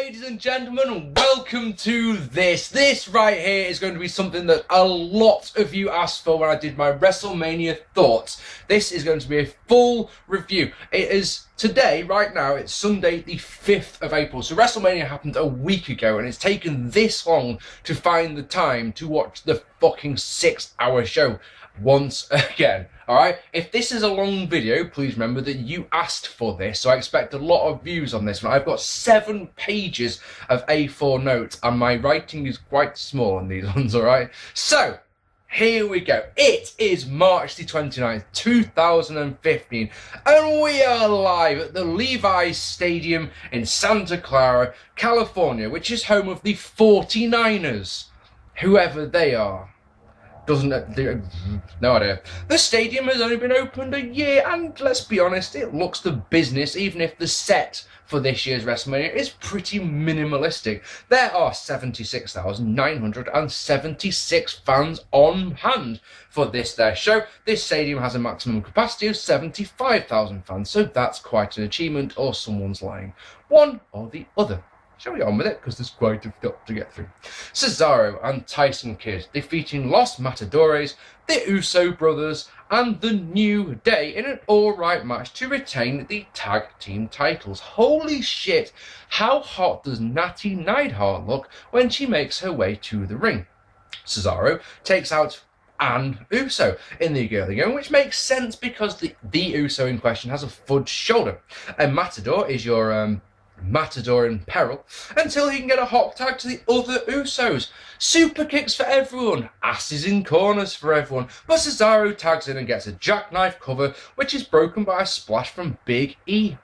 ladies and gentlemen, and welcome to this. This right here is going to be something that a lot of you asked for when I did my WrestleMania thoughts. This is going to be a full review. It is today, right now, it's Sunday the 5th of April. So WrestleMania happened a week ago, and it's taken this long to find the time to watch the fucking 6-hour show once again. Alright, if this is a long video, please remember that you asked for this, so I expect a lot of views on this one. I've got 7 pages of A4 notes, and my writing is quite small on these ones, alright? So, here we go. It is March the 29th, 2015, and we are live at the Levi's Stadium in Santa Clara, California, which is home of the 49ers, whoever they are. No idea. The stadium has only been opened a year, and let's be honest, it looks the business, even if the set for this year's WrestleMania is pretty minimalistic. There are 76,976 fans on hand for their show. This stadium has a maximum capacity of 75,000 fans, so that's quite an achievement, or someone's lying. One or the other. Shall we get on with it? Because there's quite a lot to get through. Cesaro and Tyson Kidd defeating Los Matadores, the Uso brothers, and the New Day in an alright match to retain the tag team titles. Holy shit, how hot does Natty Neidhart look when she makes her way to the ring? Cesaro takes out Ann Uso in the early going, which makes sense because the Uso in question has a fudged shoulder. A Matador is your Matador in peril until he can get a hot tag to the other Usos. Super kicks for everyone, asses in corners for everyone, but Cesaro tags in and gets a jackknife cover, which is broken by a splash from Big E.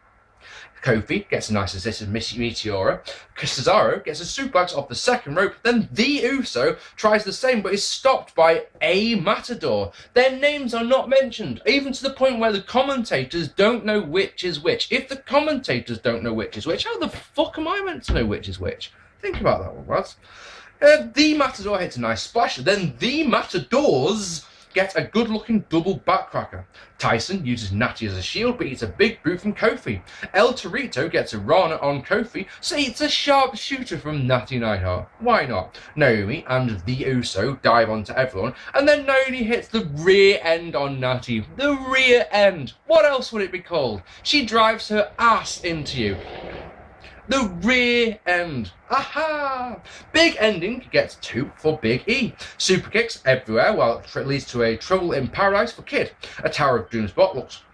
Kofi gets a nice assist of Meteora. Cesaro gets a suplex off the second rope. Then the Uso tries the same, but is stopped by a Matador. Their names are not mentioned, even to the point where the commentators don't know which is which. If the commentators don't know which is which, how the fuck am I meant to know which is which? Think about that one, lads. The Matador hits a nice splash. Then the Matadors get a good-looking double backcracker. Tyson uses Natty as a shield, but eats a big boot from Kofi. El Torito gets a Rana on Kofi, so eats a sharp shooter from Natty Neidhart. Why not? Naomi and the Uso dive onto everyone, and then Naomi hits the rear end on Natty. The rear end. What else would it be called? She drives her ass into you. The rear end. Aha! Big ending gets 2 for Big E. Super kicks everywhere while it leads to a Trouble in Paradise for Kidd. A Tower of Doom spot looks...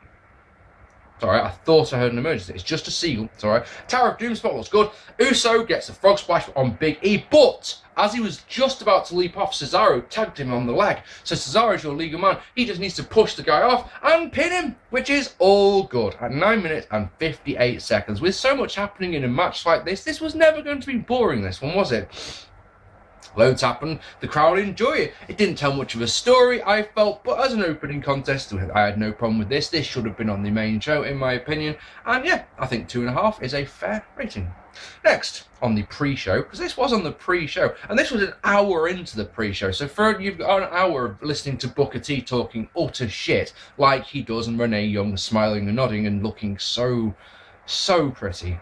Sorry, I thought I heard an emergency. It's just a seagull. It's alright. Tower of Doom spot looks good. Uso gets a frog splash on Big E, but as he was just about to leap off, Cesaro tagged him on the leg. So Cesaro's your legal man. He just needs to push the guy off and pin him, which is all good. At 9 minutes and 58 seconds. With so much happening in a match like this was never going to be boring, this one, was it? Loads happened, the crowd enjoy it. It didn't tell much of a story, I felt, but as an opening contest, I had no problem with this. This should have been on the main show, in my opinion. And yeah, I think 2.5 is a fair rating. Next, on the pre-show, because this was on the pre-show, and this was an hour into the pre-show, so for you've got an hour of listening to Booker T talking utter shit, like he does, and Renee Young smiling and nodding and looking so pretty.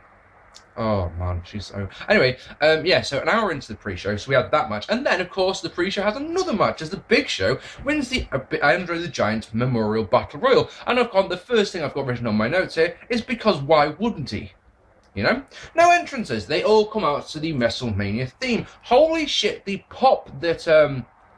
Oh man, she's so... Anyway, yeah, so an hour into the pre-show, so we had that match. And then, of course, the pre-show has another match as the Big Show wins the Andre the Giant Memorial Battle Royal. And the first thing I've got written on my notes here is because why wouldn't he? You know? No entrances. They all come out to the WrestleMania theme. Holy shit, the pop that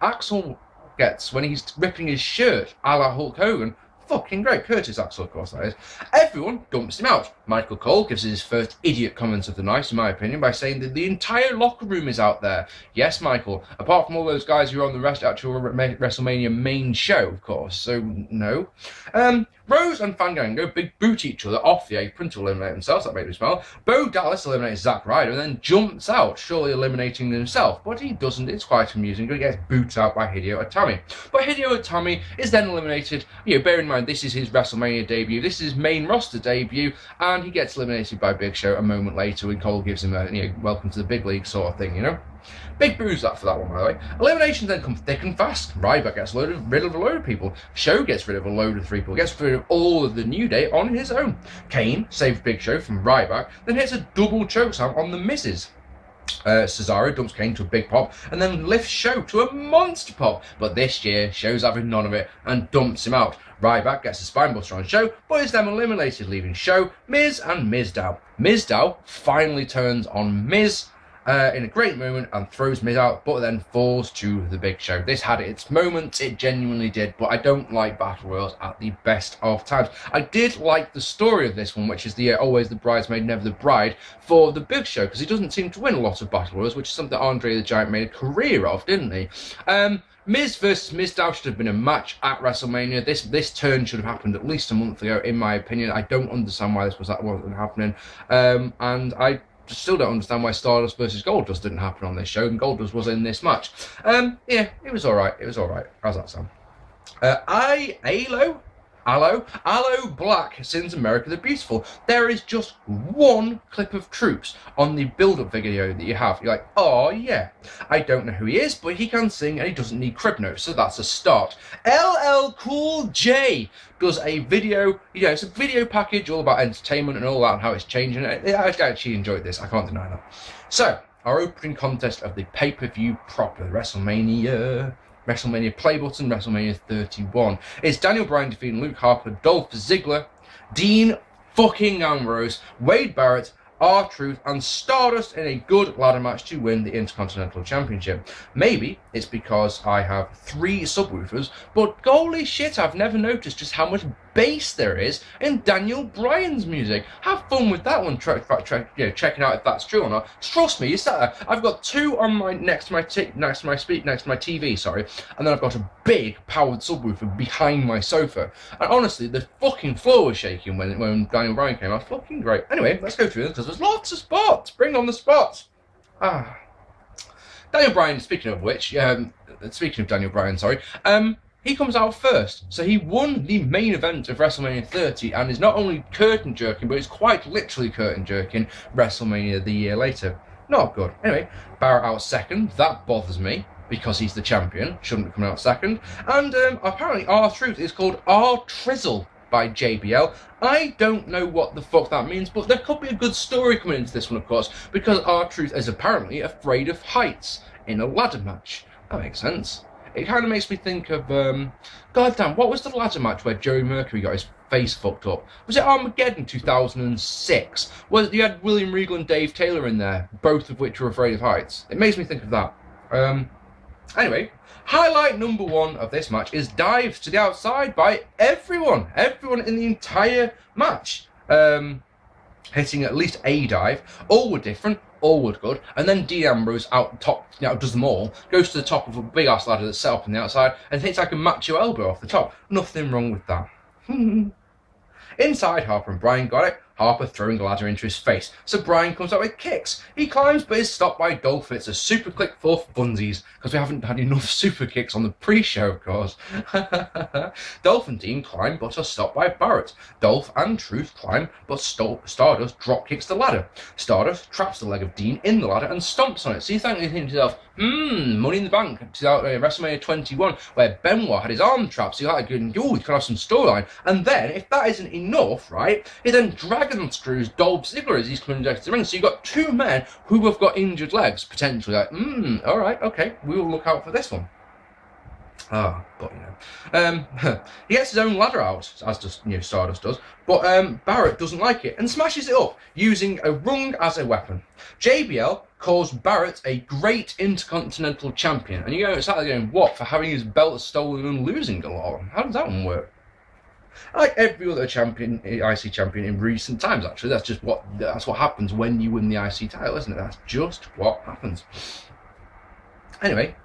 Axel gets when he's ripping his shirt, a la Hulk Hogan, fucking great. Curtis Axel, of course, that is. Everyone dumps him out. Michael Cole gives his first idiot comment of the night, in my opinion, by saying that the entire locker room is out there. Yes, Michael. Apart from all those guys who are on the actual WrestleMania main show, of course. So, no. Rose and Fandango big boot each other off the apron to eliminate themselves. That made me smile. Bo Dallas eliminates Zack Ryder and then jumps out, surely eliminating himself. But he doesn't. It's quite amusing. He gets booted out by Hideo Itami. But Hideo Itami is then eliminated. You know, bear in mind, this is his WrestleMania debut. This is his main roster debut. And he gets eliminated by Big Show a moment later when Cole gives him a, welcome to the big league sort of thing, you know? Big boos that for that one, by the way. Eliminations then come thick and fast. Ryback gets rid of a load of people. Show gets rid of a load of people. Gets rid of all of the New Day on his own. Kane saves Big Show from Ryback, then hits a double chokeslam on the Miz's. Cesaro dumps Kane to a big pop and then lifts Show to a monster pop, but this year Show's having none of it and dumps him out. Ryback gets a spinebuster on Show, but is then eliminated, leaving Show, Miz and Mizdow. Mizdow finally turns on Miz in a great moment and throws Miz out, but then falls to the Big Show. This had its moments, it genuinely did, but I don't like Battle Royals at the best of times. I did like the story of this one, which is the always the bridesmaid, never the bride, for the Big Show, because he doesn't seem to win a lot of Battle Royals, which is something Andre the Giant made a career of, didn't he? Miz versus Mizdow should have been a match at WrestleMania. This turn should have happened at least a month ago, in my opinion. I don't understand why this wasn't happening, and I still don't understand why Stardust versus Goldust didn't happen on this show, and Goldust was in this match. Yeah, it was alright. How's that sound? Aloe Black sings America the Beautiful. There is just one clip of Troops on the build-up video that you have. You're like, oh yeah. I don't know who he is, but he can sing and he doesn't need crib notes, so that's a start. LL Cool J does a video, it's a video package all about entertainment and all that and how it's changing. I actually enjoyed this, I can't deny that. So, our opening contest of the pay-per-view proper, WrestleMania play button, WrestleMania 31. It's Daniel Bryan defeating Luke Harper, Dolph Ziggler, Dean fucking Ambrose, Wade Barrett, R-Truth, and Stardust in a good ladder match to win the Intercontinental Championship. Maybe it's because I have 3 subwoofers, but holy shit, I've never noticed just how much bass there is in Daniel Bryan's music. Have fun with that one, checking out if that's true or not. Trust me, I've got 2 on my next to my TV, sorry, and then I've got a big powered subwoofer behind my sofa. And honestly, the fucking floor was shaking when Daniel Bryan came out. Fucking great. Anyway, let's go through this because there's lots of spots. Bring on the spots. Daniel Bryan. Speaking of Daniel Bryan, sorry. He comes out first, so he won the main event of WrestleMania 30 and is not only curtain jerking, but it's quite literally curtain jerking WrestleMania the year later. Not good. Anyway, Barrett out second, that bothers me, because he's the champion, shouldn't have come out second. And apparently R-Truth is called R-Trizzle by JBL. I don't know what the fuck that means, but there could be a good story coming into this one, of course, because R-Truth is apparently afraid of heights in a ladder match. That makes sense. It kind of makes me think of, goddamn, what was the ladder match where Joey Mercury got his face fucked up? Was it Armageddon 2006? Well, you had William Regal and Dave Taylor in there, both of which were afraid of heights. It makes me think of that. Anyway, highlight number 1 of this match is dives to the outside by everyone in the entire match. Hitting at least a dive. All were different, all were good, and then Dean Ambrose out top, does them all, goes to the top of a big ass ladder that's set up on the outside, and hits like a macho elbow off the top. Nothing wrong with that. Inside, Harper and Bryan got it. Harper throwing the ladder into his face, so Bryan comes out with kicks. He climbs, but is stopped by Dolph. It's a super click for funsies, because we haven't had enough super kicks on the pre-show, of course. Dolph and Dean climb, but are stopped by Barrett. Dolph and Truth climb, but Stardust drop kicks the ladder. Stardust traps the leg of Dean in the ladder and stomps on it. So you think to yourself, Money in the Bank, WrestleMania 21, where Benoit had his arm trapped, so you're like, you could have some storyline. And then, if that isn't enough, right, he then dragon screws Dolph Ziggler as he's coming down to the ring. So you've got 2 men who have got injured legs, potentially. Like, alright, okay, we will look out for this one. But he gets his own ladder out, as does Stardust does, but Barrett doesn't like it and smashes it up using a rung as a weapon. JBL calls Barrett a great Intercontinental Champion, and you're going, what, for having his belt stolen and losing a lot? How does that one work? Like every other champion, IC champion in recent times, actually, that's what happens when you win the IC title, isn't it? That's just what happens. Anyway.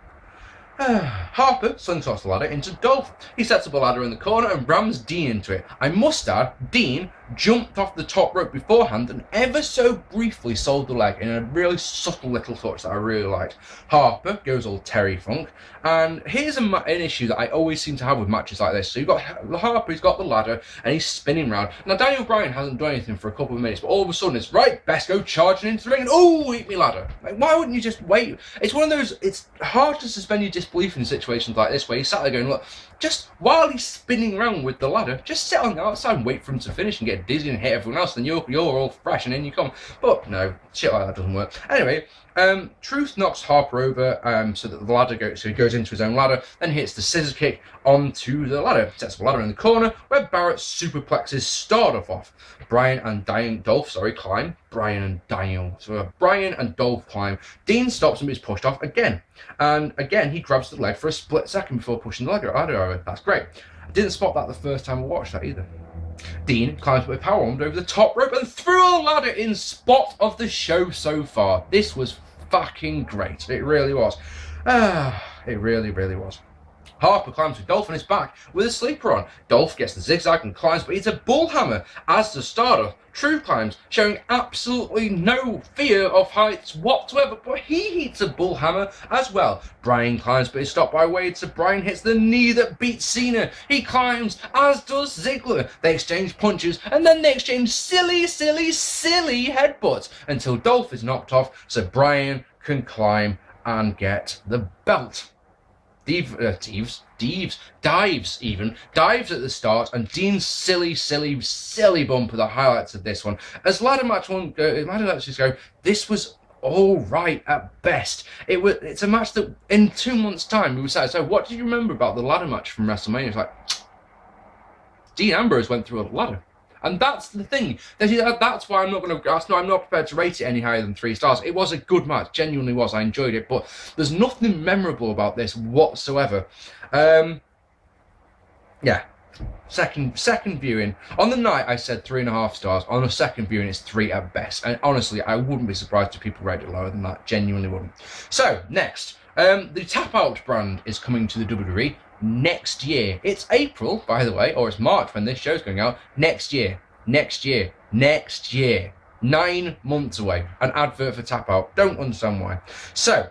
Harper slingshots the ladder into Dolph. He sets up a ladder in the corner and rams Dean into it. I must add, Dean jumped off the top rope beforehand and ever so briefly sold the leg in a really subtle little touch that I really liked. Harper goes all Terry Funk, and here's an issue that I always seem to have with matches like this. So you've got Harper, he's got the ladder, and he's spinning round. Now, Daniel Bryan hasn't done anything for a couple of minutes, but all of a sudden it's, right, best go charging into the ring, and oh, eat me ladder. Like, why wouldn't you just wait? It's one of those, it's hard to suspend your disbelief in situations like this, where you sat there going, look, just while he's spinning around with the ladder, just sit on the outside and wait for him to finish and get dizzy and hit everyone else, then you're all fresh and in you come. But no, shit like that doesn't work. Anyway, Truth knocks Harper over so that the ladder goes, so he goes into his own ladder, then hits the scissor kick onto the ladder, sets the ladder in the corner where Barrett superplexes Stardust off. Bryan and Dolph climb. Bryan and Dolph climb. Dean stops and is pushed off again. And again, he grabs the leg for a split second before pushing the ladder over. That's great. I didn't spot that the first time I watched that either. Dean climbs with a powerbomb over the top rope and threw a ladder in spot of the show so far. This was fucking great. It really was. It really, really was. Harper climbs with Dolph on his back with a sleeper on. Dolph gets the zigzag and climbs, but it's a bullhammer, as does Stardust. True climbs, showing absolutely no fear of heights whatsoever, but he hits a bullhammer as well. Bryan climbs, but is stopped by Wade, so Bryan hits the knee that beats Cena. He climbs, as does Ziggler. They exchange punches, and then they exchange silly headbutts until Dolph is knocked off, so Bryan can climb and get the belt. Dives at the start, and Dean's silly bump are the highlights of this one. As ladder matches go, this was all right at best. It's a match that in 2 months' time we were saying, so what do you remember about the ladder match from WrestleMania? It's like, Dean Ambrose went through a ladder. And that's the thing. That's why I'm not prepared to rate it any higher than 3 stars. It was a good match, genuinely was. I enjoyed it, but there's nothing memorable about this whatsoever. Yeah. Second viewing. On the night, I said 3.5 stars. On the second viewing, it's 3 at best. And honestly, I wouldn't be surprised if people rate it lower than that. Genuinely wouldn't. So, next. The Tap Out brand is coming to the WWE next year. It's April, by the way, or it's March when this show's going out. Next year. 9 months away. An advert for Tap Out. Don't understand why. So,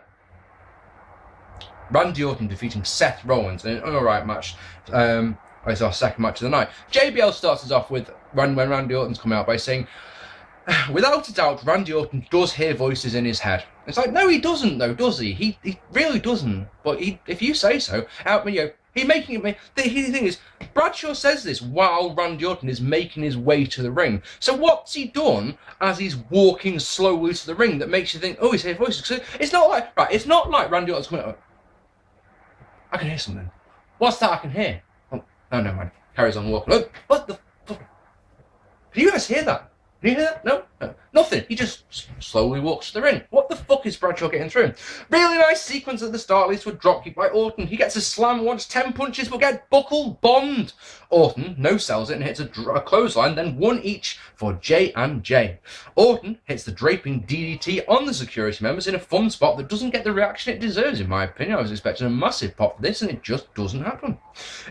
Randy Orton defeating Seth Rollins in an alright match. It's our second match of the night. JBL starts us off with when Randy Orton's come out by saying, without a doubt, Randy Orton does hear voices in his head. It's like, no, he doesn't, though, does he? He really doesn't. But if you say so, he's making it. The thing is, Bradshaw says this while Randy Orton is making his way to the ring. So what's he done as he's walking slowly to the ring that makes you think, oh, he's hearing voices? So it's not like Randy Orton's coming out. I can hear something. What's that I can hear? Oh, never mind. Carries on walking. Oh, what the fuck? Can you guys hear that? Can you hear that? No? Nothing. He just slowly walks to the ring. What the fuck is Bradshaw getting through? Really nice sequence at the start leads to a dropkick by Orton. He gets a slam, wants 10 punches, but get buckle bombed. Orton no-sells it and hits a clothesline, then 1 each for J&J. Orton hits the draping DDT on the security members in a fun spot that doesn't get the reaction it deserves, in my opinion. I was expecting a massive pop for this, and it just doesn't happen.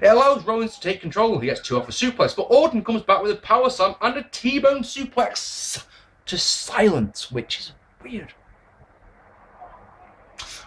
It allows Rollins to take control. He gets 2 off a suplex, but Orton comes back with a power slam and a T-bone suplex to silence, which is weird.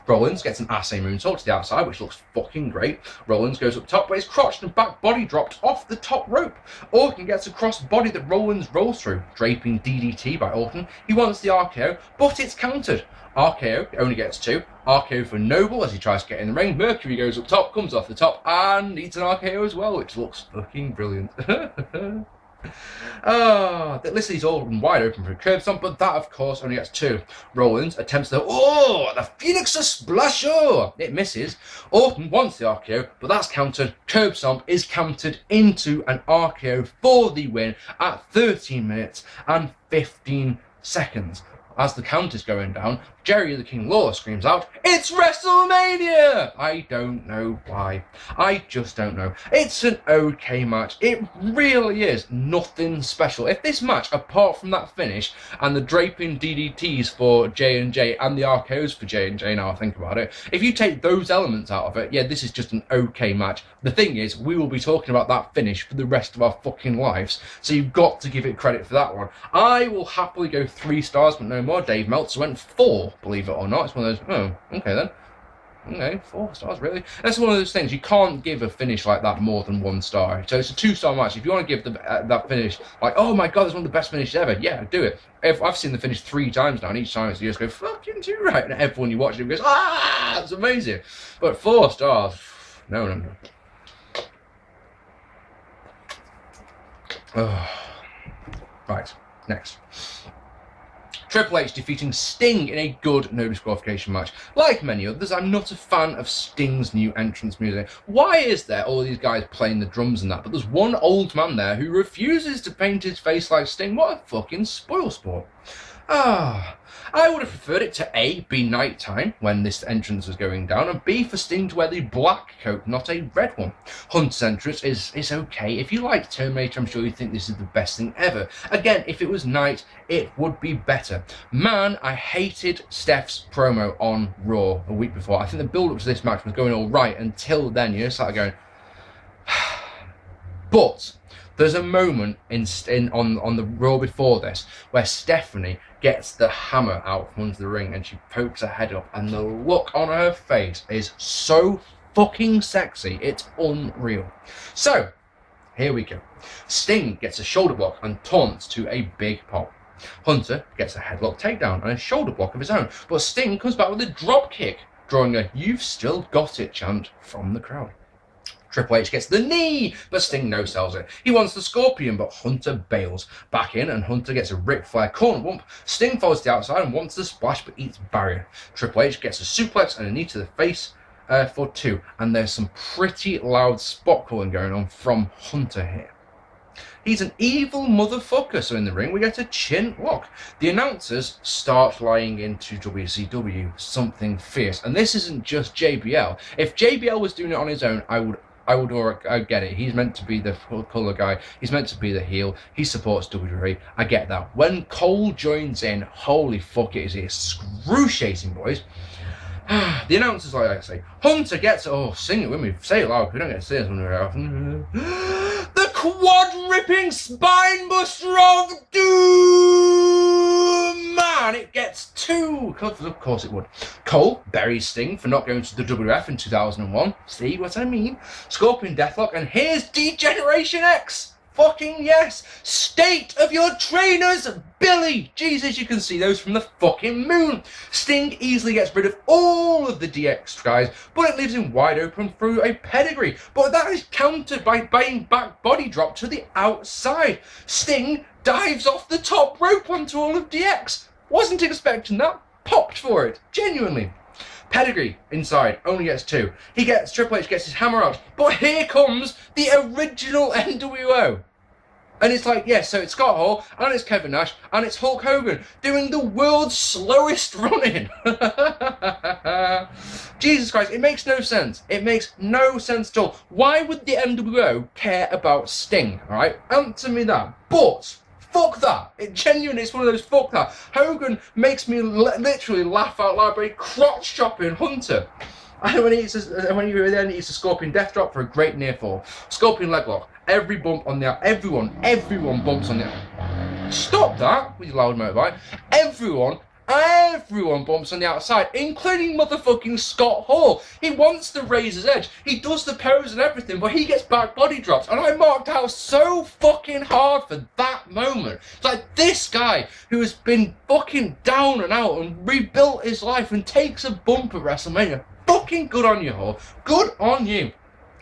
Rollins gets an assay moonsault to the outside, which looks fucking great. Rollins goes up top, but his crotch and back body dropped off the top rope. Orton gets a cross body that Rollins rolls through. Draping DDT by Orton. He wants the RKO, but it's countered. RKO only gets 2. RKO for Noble as he tries to get in the ring. Mercury goes up top, comes off the top, and eats an RKO as well, which looks fucking brilliant. This is all wide open for a curb stomp, but that, of course, only gets 2. Rollins attempts the Phoenix Splasher! It misses. Orton wants the RKO, but that's countered. Curb stomp is countered into an RKO for the win at 13 minutes and 15 seconds. as the count is going down, Jerry the King Lawler screams out, "It's WrestleMania!" I don't know why. I just don't know. It's an okay match. It really is nothing special. If this match, apart from that finish and the draping DDTs for J&J and the RKOs for J&J, now I think about it, if you take those elements out of it, yeah, this is just an okay match. The thing is, we will be talking about that finish for the rest of our fucking lives, so you've got to give it credit for that one. I will happily go 3 stars, but no more. Dave Meltzer went 4, believe it or not. It's one of those, oh, okay then. Okay, 4 stars, really? That's one of those things, you can't give a finish like that more than 1 star. So it's a 2-star match. If you want to give that finish, like, oh my god, it's one of the best finishes ever, yeah, do it. I've seen the finish 3 times now, and each time you just go, fucking too right, and everyone you watch it goes, ah, it's amazing. But 4 stars, no. Oh. Right, next. Triple H defeating Sting in a good no disqualification match. Like many others, I'm not a fan of Sting's new entrance music. Why is there all these guys playing the drums and that, but there's one old man there who refuses to paint his face like Sting? What a fucking spoilsport. I would have preferred it to A, be night time when this entrance was going down, and B, for Sting to wear the black coat, not a red one. Hunt's entrance is okay. If you like Terminator, I'm sure you think this is the best thing ever. Again, if it was night, it would be better. Man, I hated Steph's promo on Raw a week before. I think the build-up to this match was going all right until then. You just started going... But there's a moment on the Raw before this where Stephanie gets the hammer out from under the ring and she pokes her head up, and the look on her face is so fucking sexy, it's unreal. So, here we go. Sting gets a shoulder block and taunts to a big pop. Hunter gets a headlock takedown and a shoulder block of his own, but Sting comes back with a drop kick, drawing a "You've still got it" chant from the crowd. Triple H gets the knee, but Sting no-sells it. He wants the Scorpion, but Hunter bails. Back in, and Hunter gets a Ric Flair corner bump. Sting follows the outside and wants the splash, but eats barrier. Triple H gets a suplex and a knee to the face for 2, and there's some pretty loud spot calling going on from Hunter here. He's an evil motherfucker, so in the ring we get a chin lock. The announcers start lying into WCW something fierce, and this isn't just JBL. If JBL was doing it on his own, I would get it. He's meant to be the colour guy. He's meant to be the heel. He supports WWE. I get that. When Cole joins in, holy fuck, it is excruciating, boys. The announcers like I say, Hunter gets, sing it with me, say it loud, we don't get to say this one very often. The quad-ripping spine buster of doom! Man, it gets 2, of course it would. Cole buries Sting for not going to the WWF in 2001, see what I mean? Scorpion Deathlock, and here's Degeneration X! Fucking yes! State of your trainers, Billy! Jesus, you can see those from the fucking moon! Sting easily gets rid of all of the DX guys, but it leaves him wide open through a pedigree. But that is countered by buying back body drop to the outside. Sting dives off the top rope onto all of DX. Wasn't expecting that. Popped for it. Genuinely. Pedigree inside, only gets 2. Triple H gets his hammer out, but here comes the original NWO. And it's like, yeah, so it's Scott Hall, and it's Kevin Nash, and it's Hulk Hogan doing the world's slowest running. Jesus Christ, it makes no sense. It makes no sense at all. Why would the NWO care about Sting, alright? Answer me that. But fuck that. It genuinely is one of those fuck that. Hogan makes me literally laugh out loud by crotch chopping Hunter. And when he then eats a Scorpion Death Drop for a great near fall. Scorpion Leg Lock. Everyone bumps on the... Stop that with your loud motorbike. Everyone bumps on the outside, including motherfucking Scott Hall. He wants the razor's edge. He does the pose and everything, but he gets back body drops. And I marked out so fucking hard for that moment. It's like this guy who has been fucking down and out and rebuilt his life and takes a bump at WrestleMania. Fucking good on you, Hall. Good on you.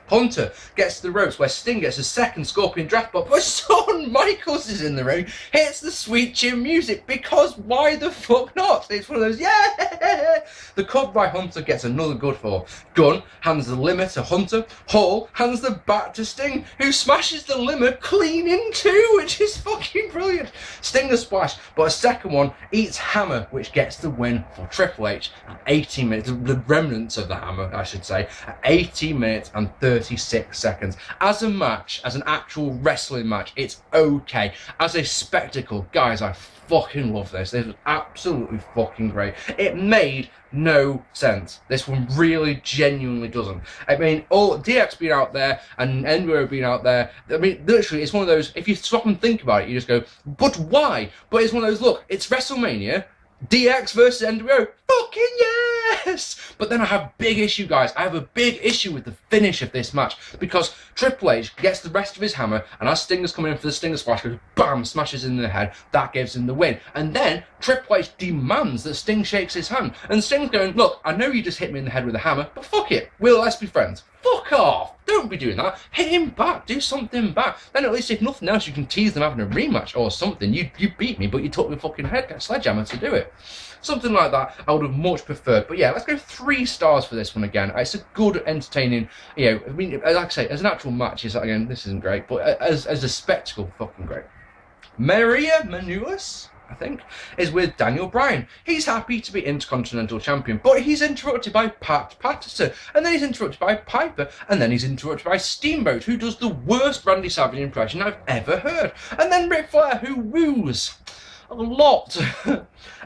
Hunter gets the ropes where Sting gets a second Scorpion draft bump, but son Shawn Michaels is in the ring, hits the sweet chin music, because why the fuck not? It's one of those, yeah! The cover by Hunter gets another good fall. Gunn hands the limit to Hunter. Hall hands the bat to Sting, who smashes the limit clean in two, which is fucking brilliant. Sting the splash, but a second one eats Hammer, which gets the win for Triple H at 18 minutes, the remnants of the Hammer, I should say, at 18 minutes and 36 seconds. As a match, as an actual wrestling match, it's okay. As a spectacle, guys, I fucking love this. This was absolutely fucking great. It made no sense. This one really genuinely doesn't. I mean, all DX being out there and NWO being out there, I mean, literally, it's one of those, if you stop and think about it, you just go, but why? But it's one of those, look, it's WrestleMania, DX versus NWO, fucking yes! But then I have a big issue, guys. I have a big issue with the finish of this match, because Triple H gets the rest of his hammer, and as Stinger's coming in for the Stinger splash, goes bam, smashes in the head. That gives him the win. And then Triple H demands that Sting shakes his hand, and Sting's going, look, I know you just hit me in the head with a hammer, but fuck it, let's be friends. Fuck off! Don't be doing that. Hit him back. Do something back. Then at least, if nothing else, you can tease them having a rematch or something. You beat me, but you took my fucking head sledgehammer to do it. Something like that I would have much preferred. But yeah, let's go 3 stars for this one again. It's a good, entertaining, I mean, like I say, as an actual match, again, this isn't great, but as a spectacle, fucking great. Maria Menounos, I think, is with Daniel Bryan. He's happy to be Intercontinental Champion, but he's interrupted by Pat Patterson, and then he's interrupted by Piper, and then he's interrupted by Steamboat, who does the worst Randy Savage impression I've ever heard, and then Ric Flair, who woos a lot.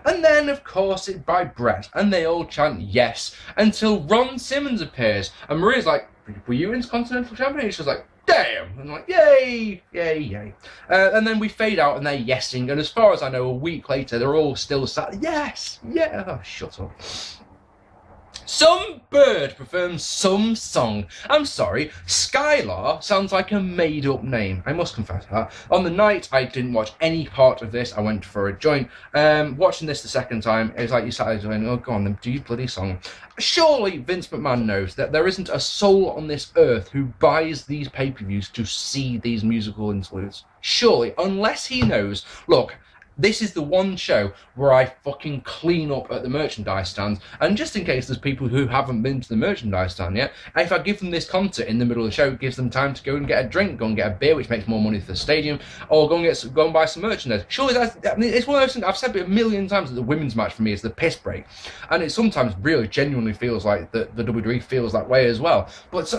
And then, of course, it's by Brett, and they all chant yes, until Ron Simmons appears, and Maria's like, were you Intercontinental Champion? And she's like, damn! And I'm like, yay, yay, yay. And then we fade out and they're yesing, and as far as I know, a week later, they're all still sat, yes, yeah, oh, shut up. Some bird performs some song. I'm sorry, Skylar sounds like a made-up name. I must confess that. On the night, I didn't watch any part of this. I went for a joint. Watching this the second time, it was like you sat there going, oh, go on, then do your bloody song. Surely Vince McMahon knows that there isn't a soul on this earth who buys these pay-per-views to see these musical interludes. Surely, unless he knows, look, this is the one show where I fucking clean up at the merchandise stands, and just in case there's people who haven't been to the merchandise stand yet, if I give them this concert in the middle of the show, it gives them time to go and get a drink, go and get a beer, which makes more money for the stadium, or go and buy some merchandise. Surely it's one of those things. I've said it a million times that the women's match for me is the piss break, and it sometimes really genuinely feels like the WWE feels that way as well. But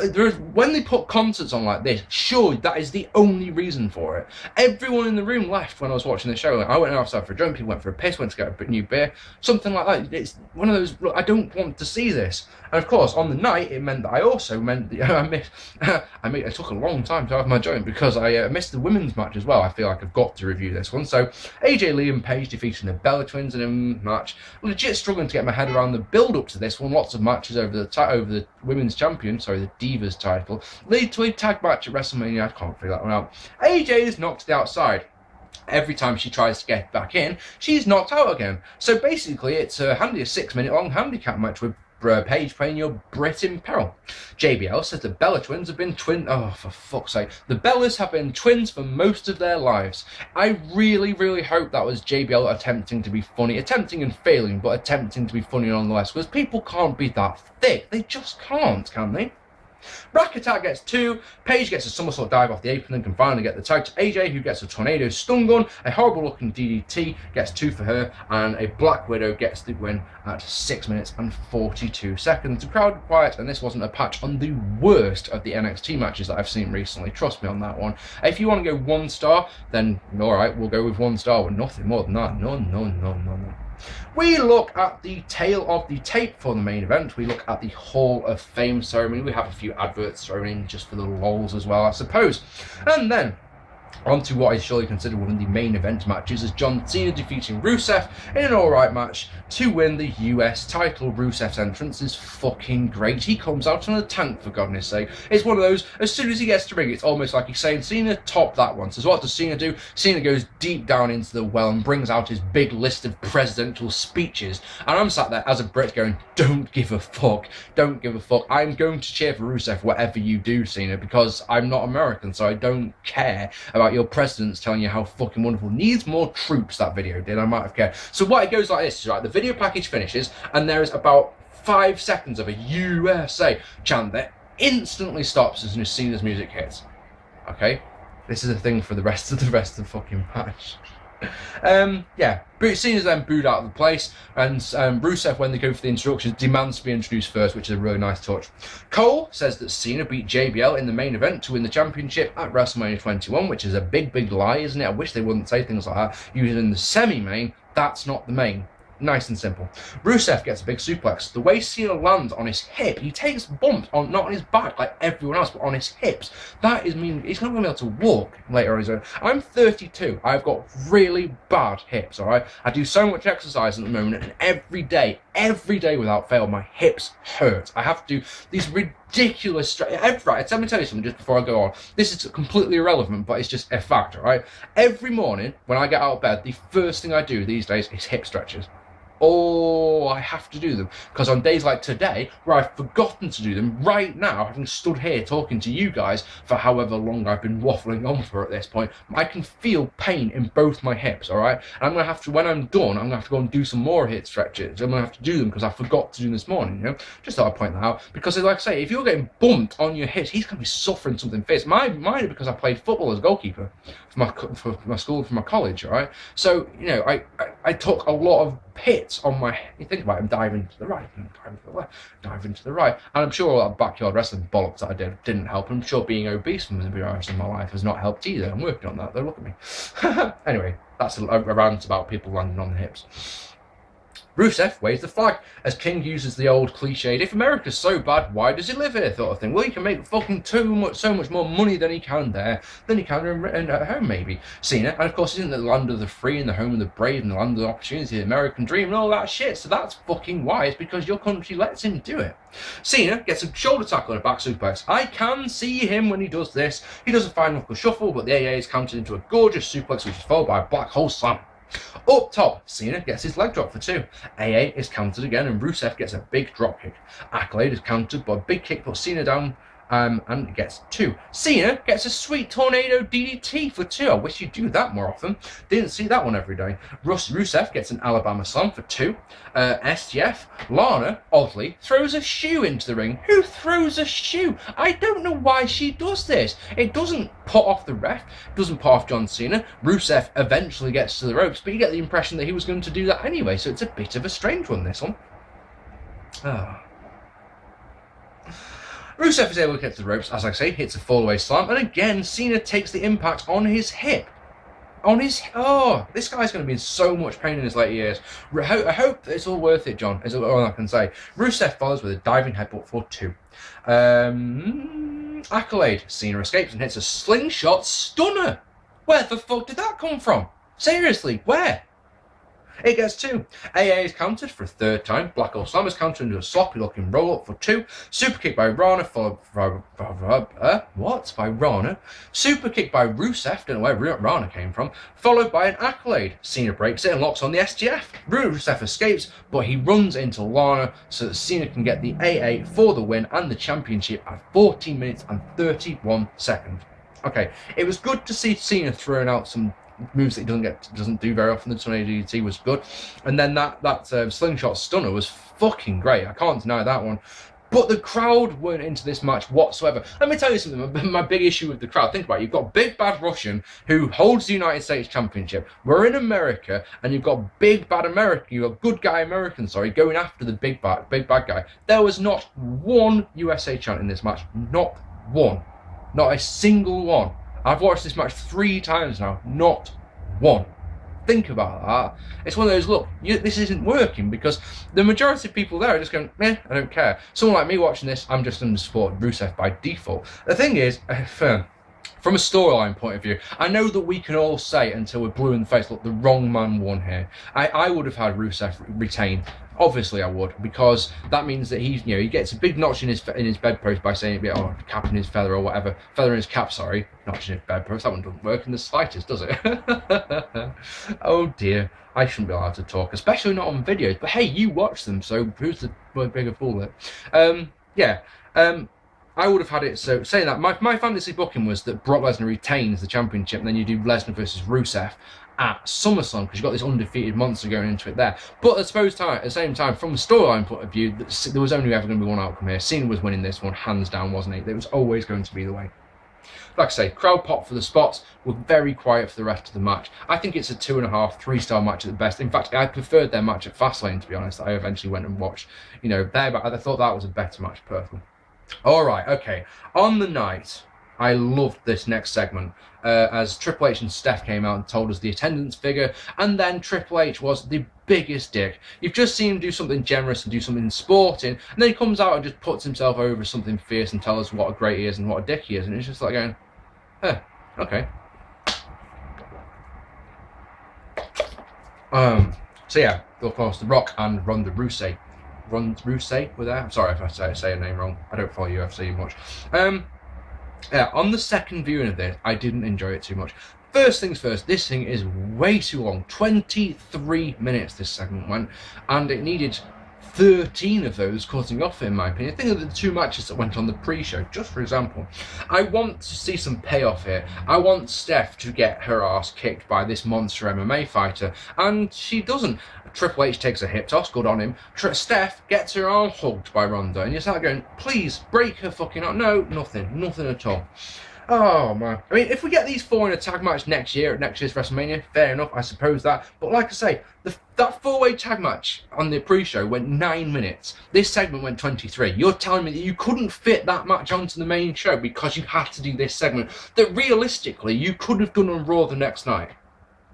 when they put concerts on like this, surely that is the only reason for it. Everyone in the room left when I was watching the show. I went outside for a drink, people went for a piss, went to get a new beer, something like that. It's one of those, look, I don't want to see this. And of course, on the night, it meant that it took a long time to have my joint, because I missed the women's match as well. I feel like I've got to review this one. So, AJ Lee and Paige defeating the Bella Twins in a match. Legit struggling to get my head around the build-up to this one. Lots of matches over the women's champion, the Divas title. Lead to a tag match at WrestleMania. I can't figure that one out. AJ is knocked to the outside. Every time she tries to get back in, she's knocked out again. So basically, it's a 6-minute long handicap match with Paige playing your Brit in peril. JBL says the Bella Twins have been oh, for fuck's sake. The Bellas have been twins for most of their lives. I really, really hope that was JBL attempting to be funny. Attempting and failing, but attempting to be funny nonetheless. Because people can't be that thick. They just can't, can they? Brack Attack gets 2, Paige gets a somersault dive off the apron and can finally get the tag to AJ, who gets a tornado stun gun. A horrible looking DDT gets 2 for her, and a Black Widow gets the win at 6 minutes and 42 seconds. The crowd were quiet, and this wasn't a patch on the worst of the NXT matches that I've seen recently. Trust me on that one. If you want to go 1 star, then alright, we'll go with 1 star, but nothing more than that. No. We look at the tail of the tape for the main event. We look at the Hall of Fame ceremony. We have a few adverts thrown in just for the lols as well, I suppose. And then on to what is surely considered one of the main event matches, as John Cena defeating Rusev in an alright match to win the US title. Rusev's entrance is fucking great. He comes out on a tank, for goodness sake. It's one of those, as soon as he gets to ring, it's almost like he's saying, Cena, top that one. So what does Cena do? Cena goes deep down into the well and brings out his big list of presidential speeches. And I'm sat there as a Brit going, don't give a fuck. Don't give a fuck. I'm going to cheer for Rusev whatever you do, Cena, because I'm not American, so I don't care about like your president's telling you how fucking wonderful. Needs more troops, that video did. I might have cared. So what it goes like this, right? The video package finishes, and there is about 5 seconds of a USA chant that instantly stops as soon as Cena's music hits. Okay? This is a thing for the rest of the fucking match. Yeah, Cena's then booed out of the place, and Rusev, when they go for the introductions, demands to be introduced first, which is a really nice touch. Cole says that Cena beat JBL in the main event to win the championship at WrestleMania 21, which is a big lie, isn't it? I wish they wouldn't say things like that. Using the semi-main, that's not the main. Nice and simple. Rusev gets a big suplex. The way Cena lands on his hip, he takes bumps on, not on his back like everyone else, but on his hips. That is mean he's not going to be able to walk later on his own. I'm 32. I've got really bad hips, alright? I do so much exercise at the moment, and every day without fail, my hips hurt. I have to do these ridiculous right, let me tell you something just before I go on. This is completely irrelevant, but it's just a fact, right? Every morning when I get out of bed, the first thing I do these days is hip stretches. Oh, I have to do them, because on days like today, where I've forgotten to do them, right now, having stood here talking to you guys for however long I've been waffling on for at this point, I can feel pain in both my hips, alright? And I'm going to have to, when I'm done, I'm going to have to go and do some more hip stretches. I'm going to have to do them because I forgot to do them this morning, you know? Just thought I'd point that out, because like I say, if you're getting bumped on your hips, he's going to be suffering something fierce. Mine are because I played football as a goalkeeper for my school, for my college, alright? So, you know, I took a lot of hits on my, you think about it, I'm diving to the right, diving to the left, diving to the right, and I'm sure all that backyard wrestling bollocks that I did didn't help. I'm sure being obese from the rest of my life has not helped either. I'm working on that though, look at me. Anyway, that's a rant about people landing on the hips. Rusev waves the flag as King uses the old cliched, if America's so bad, why does he live here, sort of thing. Well, he can make fucking so much more money than he can there, than he can at home, maybe. Cena, and of course, isn't the land of the free and the home of the brave and the land of the opportunity, the American dream and all that shit, so that's fucking why. It's because your country lets him do it. Cena gets a shoulder tackle and a back suplex. I can see him when he does this. He does a fine knuckle shuffle, but the AA is counted into a gorgeous suplex, which is followed by a black hole slam. Up top, Cena gets his leg drop for 2. AA is countered again, and Rusev gets a big drop kick. Accolade is countered, but a big kick puts Cena down, and gets 2. Cena gets a sweet tornado DDT for 2. I wish you'd do that more often. Didn't see that one every day. Rusev gets an Alabama slam for 2. STF, Lana, oddly, throws a shoe into the ring. Who throws a shoe? I don't know why she does this. It doesn't put off the ref, doesn't put off John Cena. Rusev eventually gets to the ropes, but you get the impression that he was going to do that anyway, so it's a bit of a strange one, this one. Rusev is able to get to the ropes, as I say, hits a fallaway slam, and again, Cena takes the impact on his hip. This guy's going to be in so much pain in his later years. I hope it's all worth it, John, is all I can say. Rusev follows with a diving headbutt for 2. Accolade. Cena escapes and hits a slingshot stunner. Where the fuck did that come from? Seriously, where? It gets 2. AA is countered for a 3rd time. Black Hole Slam is countered into a sloppy looking roll up for 2. Super kick by Rana, followed by Rana. Super kick by Rusev, don't know where Rana came from, followed by an Accolade. Cena breaks it and locks on the STF. Rusev escapes, but he runs into Lana so that Cena can get the AA for the win and the championship at 14 minutes and 31 seconds. Okay, it was good to see Cena throwing out some moves that he doesn't do very often. The tornado DDT was good, and then that slingshot stunner was fucking great. I can't deny that one. But the crowd weren't into this match whatsoever. Let me tell you something. My big issue with the crowd. Think about it. You've got Big Bad Russian who holds the United States Championship. We're in America, and you've got Big Bad American. You've got Good Guy American, going after the big bad guy. There was not one USA chant in this match. Not one. Not a single one. I've watched this match 3 times now. Not one. Think about that. It's one of those, look, this isn't working, because the majority of people there are just going, I don't care. Someone like me watching this, I'm just going to support Rusev by default. The thing is, from a storyline point of view, I know that we can all say until we're blue in the face, look, the wrong man won here. I would have had Rusev retain. Obviously I would, because that means that he gets a big notch in his bedpost by saying, capping his feather or whatever. Feather in his cap, sorry. Notch in his bedpost. That one doesn't work in the slightest, does it? Oh dear. I shouldn't be allowed to talk, especially not on videos. But hey, you watch them, so who's the bigger fool there? I would have had it, so saying that, my fantasy booking was that Brock Lesnar retains the championship, and then you do Lesnar versus Rusev at SummerSlam, because you've got this undefeated monster going into it there. But at the same time, from a storyline point of view, there was only ever going to be one outcome here. Cena was winning this one, hands down, wasn't he? It was always going to be the way. Like I say, crowd pop for the spots, were very quiet for the rest of the match. I think it's a 2.5, 3-star match at the best. In fact, I preferred their match at Fastlane, to be honest. I eventually went and watched, I thought that was a better match, personally. All right, okay. On the night, I loved this next segment as Triple H and Seth came out and told us the attendance figure, and then Triple H was the biggest dick. You've just seen him do something generous and do something sporting, and then he comes out and just puts himself over something fierce and tells us what a great he is and what a dick he is, and it's just like going, okay. So yeah, of course, The Rock and Runthrough were there. I'm sorry if I say a name wrong. I don't follow UFC much. Yeah, on the second viewing of this, I didn't enjoy it too much. First things first, this thing is way too long. 23 minutes this segment went, and it needed 13 of those cutting off, in my opinion. Think of the 2 matches that went on the pre-show, just for example. I want to see some payoff here. I want Steph to get her ass kicked by this monster MMA fighter, and she doesn't. Triple H takes a hip toss, good on him. Steph gets her arm hugged by Ronda, and you start going, please, break her fucking arm. No, nothing at all. Oh, man. I mean, if we get these 4 in a tag match next year at next year's WrestleMania, fair enough, I suppose that. But like I say, that 4-way tag match on the pre-show went 9 minutes. This segment went 23. You're telling me that you couldn't fit that match onto the main show because you had to do this segment that realistically you could have done on Raw the next night.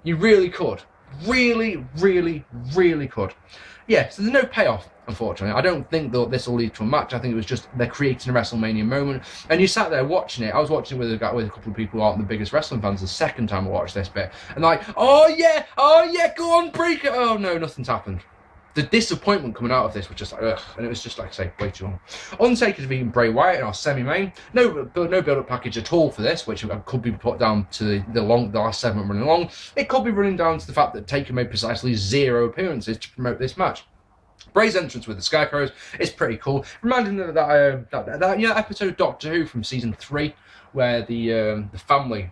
You really could. Really, really, really could. Yeah, so there's no payoff, unfortunately. I don't think that this will lead to a match. I think it was just they're creating a WrestleMania moment. And you sat there watching it. I was watching it with a couple of people who aren't the biggest wrestling fans the second time I watched this bit. And like, oh yeah, go on, break it. Oh no, nothing's happened. The disappointment coming out of this was just like, ugh, and it was just, like I say, way too long. Undertaker defeating Bray Wyatt in our semi-main. No build-up package at all for this, which could be put down to the last segment running long. It could be running down to the fact that Taker made precisely 0 appearances to promote this match. Bray's entrance with the Scarecrows is pretty cool. Reminding me of that episode of Doctor Who from season 3, where the family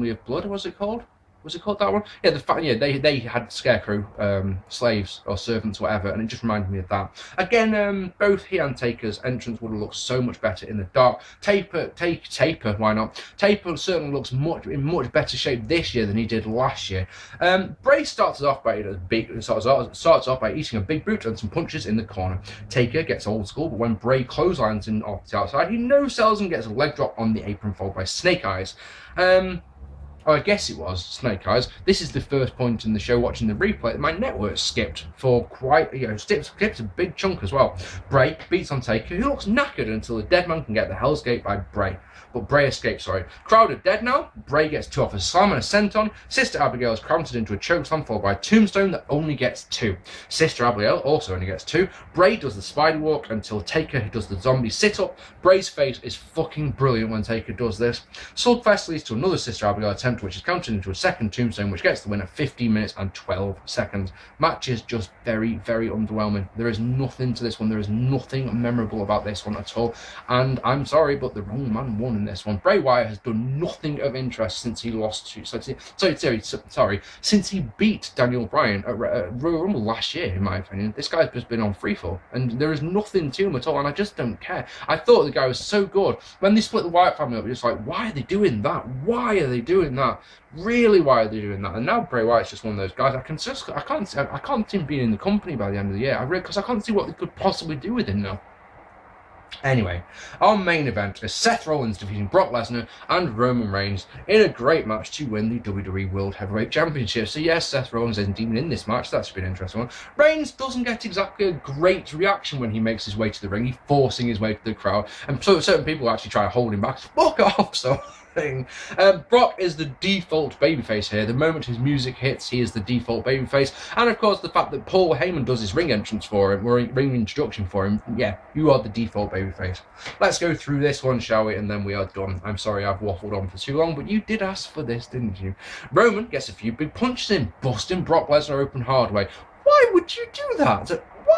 of blood, was it called? Was it called that one? Yeah, they had Scarecrow slaves or servants, whatever, and it just reminded me of that. Again, both he and Taker's entrance would have looked so much better in the dark. Taper, why not? Taper certainly looks in much better shape this year than he did last year. Bray starts off by eating a big boot and some punches in the corner. Taker gets old school, but when Bray clotheslines him off the outside, he no-sells and gets a leg drop on the apron, followed by Snake Eyes. I guess it was Snake Eyes. This is the first point in the show watching the replay that my network skipped for quite, skipped a big chunk as well. Bray beats on Taker, who looks knackered until the dead man can get the Hell's Gate by Bray. But Bray escapes, Crowd are dead now. Bray gets 2 off a slam and a senton. Sister Abigail is counted into a chokeslam followed by a tombstone that only gets 2. Sister Abigail also only gets 2. Bray does the spider walk until Taker does the zombie sit-up. Bray's face is fucking brilliant when Taker does this. Slugfest leads to another Sister Abigail attempt, which is counted into a second tombstone, which gets the win at 15 minutes and 12 seconds. Match is just very, very underwhelming. There is nothing to this one. There is nothing memorable about this one at all. And I'm sorry, but the wrong man won in this one. Bray Wyatt has done nothing of interest since he lost to... since he beat Daniel Bryan at Royal Rumble last year, in my opinion. This guy's just been on freefall, and there is nothing to him at all, and I just don't care. I thought the guy was so good. When they split the Wyatt family up, it was like, why are they doing that? Why are they doing that? Really, why are they doing that? And now Bray Wyatt's just one of those guys. I can't see him being in the company by the end of the year. Because I can't see what they could possibly do with him now. Anyway, our main event is Seth Rollins defeating Brock Lesnar and Roman Reigns in a great match to win the WWE World Heavyweight Championship. So yes, Seth Rollins isn't even in this match. That's been an interesting one. Reigns doesn't get exactly a great reaction when he makes his way to the ring. He's forcing his way to the crowd, and so certain people actually try to hold him back. Fuck off, so. Brock is the default babyface here. The moment his music hits, he is the default babyface. And of course, the fact that Paul Heyman does his ring entrance for him, or ring introduction for him, yeah, you are the default babyface. Let's go through this one, shall we? And then we are done. I'm sorry I've waffled on for too long, but you did ask for this, didn't you? Roman gets a few big punches in, busting Brock Lesnar open hard way. Why would you do that?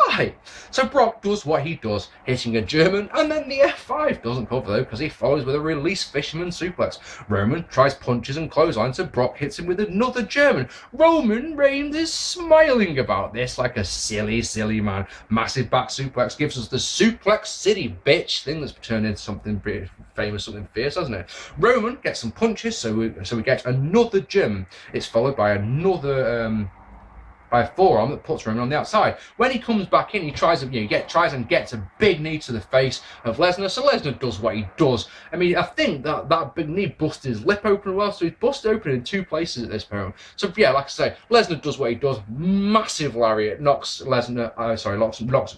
Right. So Brock does what he does, hitting a German, and then the F5 doesn't cover though, because he follows with a release fisherman suplex. Roman tries punches and clotheslines, so Brock hits him with another German. Roman Reigns is smiling about this like a silly man. Massive back suplex gives us the Suplex City bitch thing that's turned into something pretty famous, something fierce, hasn't it? Roman gets some punches, so we get another German. It's followed by another by a forearm that puts Roman on the outside. When he comes back in, he tries and gets a big knee to the face of Lesnar. So Lesnar does what he does. I mean, I think that big knee busted his lip open well, so he's busted open in 2 places at this point. So yeah, like I say, Lesnar does what he does. Massive lariat knocks Lesnar. Knocks.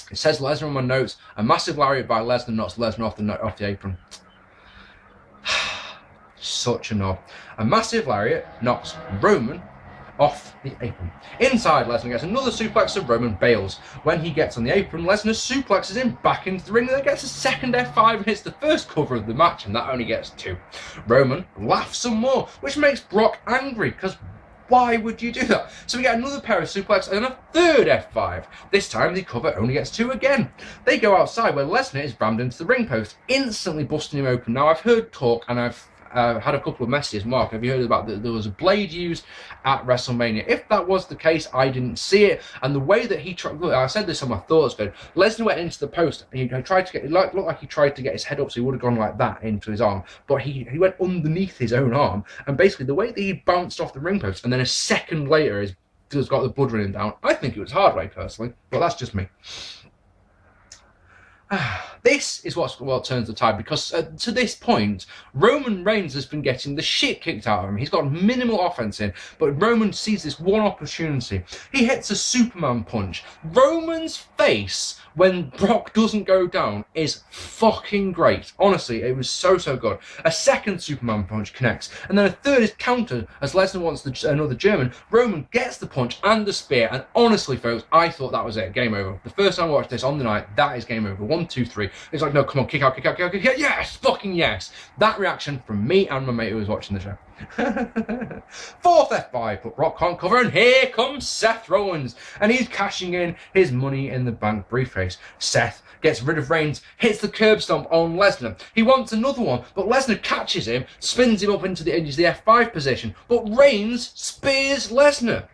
It says Lesnar on my notes. A massive lariat by Lesnar knocks Lesnar off the apron. Such a knob. A massive lariat knocks Roman off the apron. Inside, Lesnar gets another suplex, so Roman bails. When he gets on the apron, Lesnar suplexes him back into the ring, and then gets a second F5 and hits the first cover of the match, and that only gets 2. Roman laughs some more, which makes Brock angry, because why would you do that? So we get another pair of suplex and a third F5. This time the cover only gets 2 again. They go outside where Lesnar is rammed into the ring post, instantly busting him open. Now I've heard talk, and I've had a couple of messages. Mark, have you heard about that? There was a blade used at WrestleMania. If that was the case, I didn't see it. And the way that he tried, look, I said this on my thoughts vid. Lesnar went into the post and he tried to get, it looked like he tried to get his head up, so he would have gone like that into his arm. But he went underneath his own arm, and basically the way that he bounced off the ring post, and then a second later has got the blood running down. I think it was hard way personally, but that's just me. This is what turns the tide, because to this point, Roman Reigns has been getting the shit kicked out of him. He's got minimal offense in, but Roman sees this one opportunity. He hits a Superman punch. Roman's face when Brock doesn't go down is fucking great. Honestly, it was so good. A second Superman punch connects, and then a third is countered as Lesnar wants another German. Roman gets the punch and the spear, and honestly, folks, I thought that was it. Game over. The first time I watched this on the night, that is game over. 1, 2, 3. It's like, no, come on, kick out. Yes, fucking yes. That reaction from me and my mate who was watching the show. 4th F5, but Brock can't cover, and here comes Seth Rollins, and he's cashing in his Money in the Bank briefcase. Seth gets rid of Reigns, hits the curb stomp on Lesnar. He wants another one, but Lesnar catches him, spins him up into the F5 position, but Reigns spears Lesnar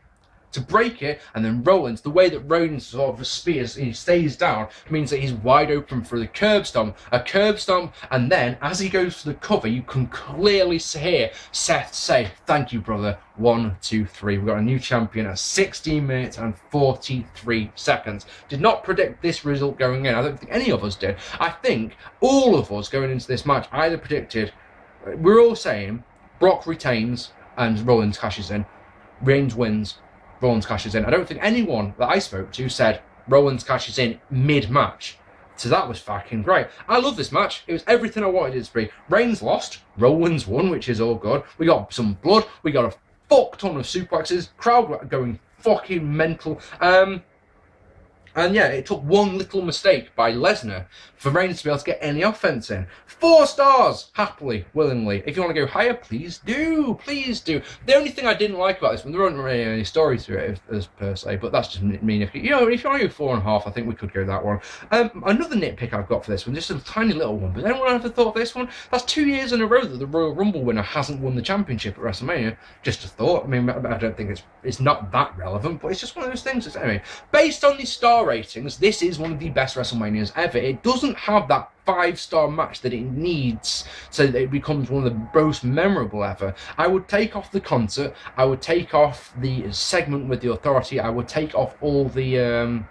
to break it, and then Rollins, the way that Rollins sort of spears, he stays down, means that he's wide open for the curb stomp, and then as he goes for the cover, you can clearly hear Seth say, "Thank you, brother." 1, 2, 3. We've got a new champion at 16 minutes and 43 seconds. Did not predict this result going in. I don't think any of us did. I think all of us going into this match either predicted, we're all saying Brock retains and Rollins cashes in, Reigns wins, Rollins cashes in. I don't think anyone that I spoke to said Rollins cashes in mid-match. So that was fucking great. I love this match. It was everything I wanted it to be. Reigns lost, Rollins won, which is all good. We got some blood, we got a fuck ton of suplexes, crowd going fucking mental. And yeah, it took one little mistake by Lesnar for Reigns to be able to get any offense in. 4 stars, happily, willingly. If you want to go higher, please do. The only thing I didn't like about this one, there weren't really any stories to it as per se, but that's just me. If you want to go 4.5, I think we could go that one. Another nitpick I've got for this one, just a tiny little one, but anyone ever thought of this one? That's 2 years in a row that the Royal Rumble winner hasn't won the championship at WrestleMania. Just a thought. I mean, I don't think it's not that relevant, but it's just one of those things. Anyway, based on the star ratings, this is one of the best WrestleManias ever. It doesn't have that 5-star match that it needs so that it becomes one of the most memorable ever. I would take off the concert, I would take off the segment with the Authority, I would take off all the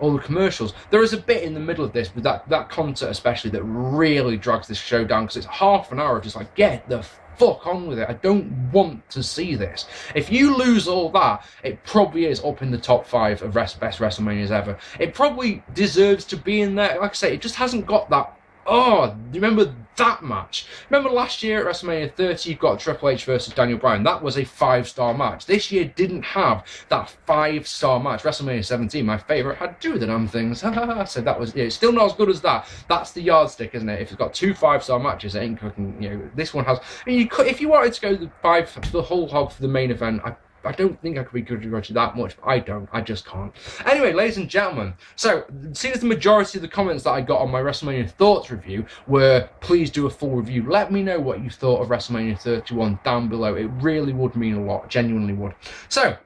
commercials. There is a bit in the middle of this, with that concert especially, that really drags this show down, because it's half an hour of just like, get the fuck on with it. I don't want to see this. If you lose all that, it probably is up in the top 5 of best WrestleManias ever. It probably deserves to be in there. Like I say, it just hasn't got that. Oh, remember that match? Remember last year at WrestleMania 30, you've got Triple H versus Daniel Bryan. That was a 5-star match. This year didn't have that 5-star match. WrestleMania 17, my favourite, had Do the Damn Things. So that was, it's still not as good as that. That's the yardstick, isn't it? If it's got 2 5-star matches, it ain't cooking. This one has. I mean, if you wanted to go the whole hog for the main event, I don't think I could begrudge you that much, but I just can't. Anyway, ladies and gentlemen, so seeing as the majority of the comments that I got on my WrestleMania Thoughts review were, please do a full review, let me know what you thought of WrestleMania 31 down below. It really would mean a lot, genuinely would. So,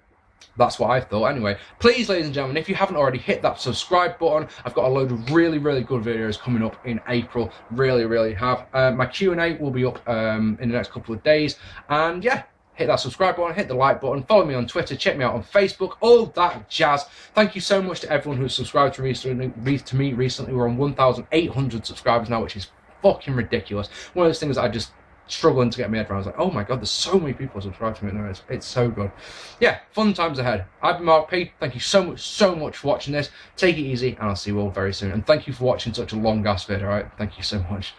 that's what I thought anyway. Please, ladies and gentlemen, if you haven't already, hit that subscribe button. I've got a load of really, really good videos coming up in April. Really have. My Q&A will be up in the next couple of days. And yeah, hit that subscribe button, hit the like button, follow me on Twitter, check me out on Facebook, all that jazz. Thank you so much to everyone who's subscribed to me recently. We're on 1,800 subscribers now, which is fucking ridiculous. One of those things I just struggling to get my head around. I was like, oh my god, there's so many people subscribed to me now. It's so good. Yeah, fun times ahead. I've been Mark P. Thank you so much for watching this. Take it easy, and I'll see you all very soon. And thank you for watching such a long ass video. Alright, thank you so much.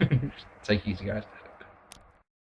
Take it easy, guys.